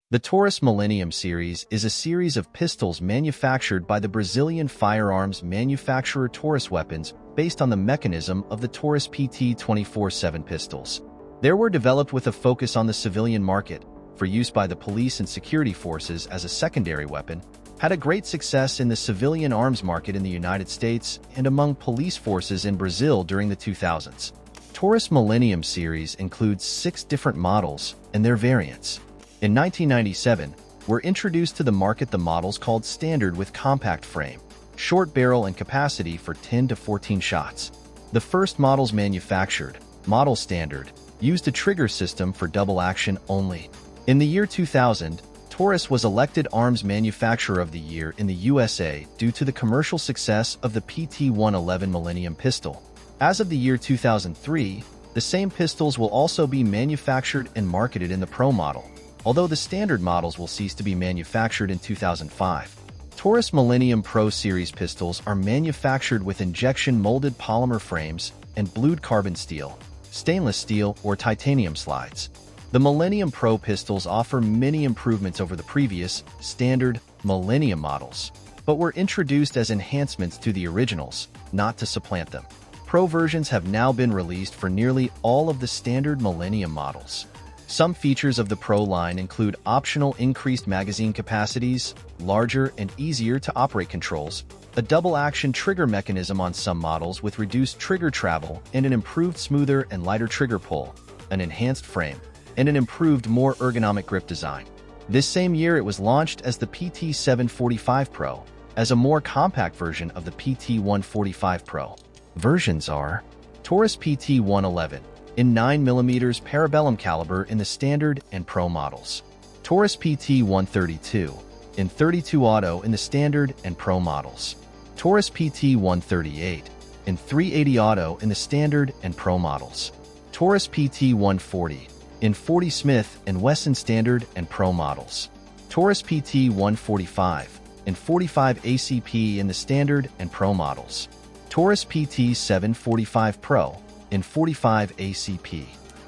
The Taurus Millennium series is a series of pistols manufactured by the Brazilian firearms manufacturer Taurus Weapons based on the mechanism of the Taurus PT132 pistols. They were developed with a focus on the civilian market, for use by the police and security forces as a secondary weapon, had a great success in the civilian arms market in the United States and among police forces in Brazil during the 2000s. Taurus Millennium series includes 6 different models and their variants. In 1997, were introduced to the market the models called Standard with compact frame, short barrel and capacity for 10 to 14 shots. The first models manufactured, Model Standard, used a trigger system for double action only. In the year 2000, Taurus was elected Arms Manufacturer of the Year in the USA due to the commercial success of the PT111 Millennium pistol. As of the year 2003, the same pistols will also be manufactured and marketed in the Pro model, although the standard models will cease to be manufactured in 2005. Taurus Millennium Pro Series pistols are manufactured with injection-molded polymer frames and blued carbon steel, stainless steel, or titanium slides. The Millennium Pro pistols offer many improvements over the previous, standard, Millennium models, but were introduced as enhancements to the originals, not to supplant them. Pro versions have now been released for nearly all of the standard Millennium models. Some features of the Pro line include optional increased magazine capacities, larger and easier to operate controls, a double-action trigger mechanism on some models with reduced trigger travel and an improved smoother and lighter trigger pull, an enhanced frame, and an improved, more ergonomic grip design. This same year it was launched as the PT745 Pro, as a more compact version of the PT145 Pro. Versions are Taurus PT111, in 9mm parabellum caliber in the standard and Pro models. Taurus PT132, in 32 auto in the standard and Pro models. Taurus PT138, in 380 auto in the standard and Pro models. Taurus PT140, in 40 Smith & Wesson standard and Pro models. Taurus PT145, in 45 ACP in the standard and Pro models. Taurus PT745 Pro, in 45 ACP.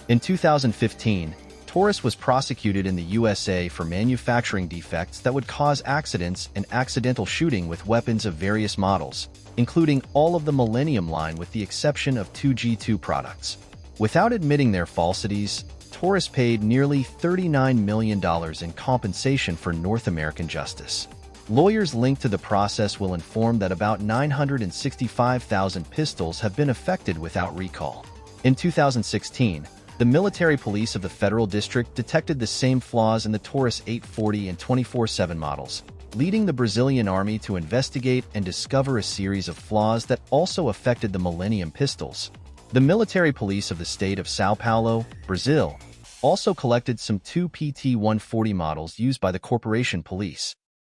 In 2015, Taurus was prosecuted in the USA for manufacturing defects that would cause accidents and accidental shooting with weapons of various models, including all of the Millennium line with the exception of 2 G2 products. Without admitting their falsities, Taurus paid nearly $39 million in compensation for North American justice. Lawyers linked to the process will inform that about 965,000 pistols have been affected without recall. In 2016, the military police of the Federal District detected the same flaws in the Taurus 840 and 24/7 models, leading the Brazilian Army to investigate and discover a series of flaws that also affected the Millennium pistols. The military police of the state of São Paulo, Brazil, also collected some 2 PT140 models used by the corporation police.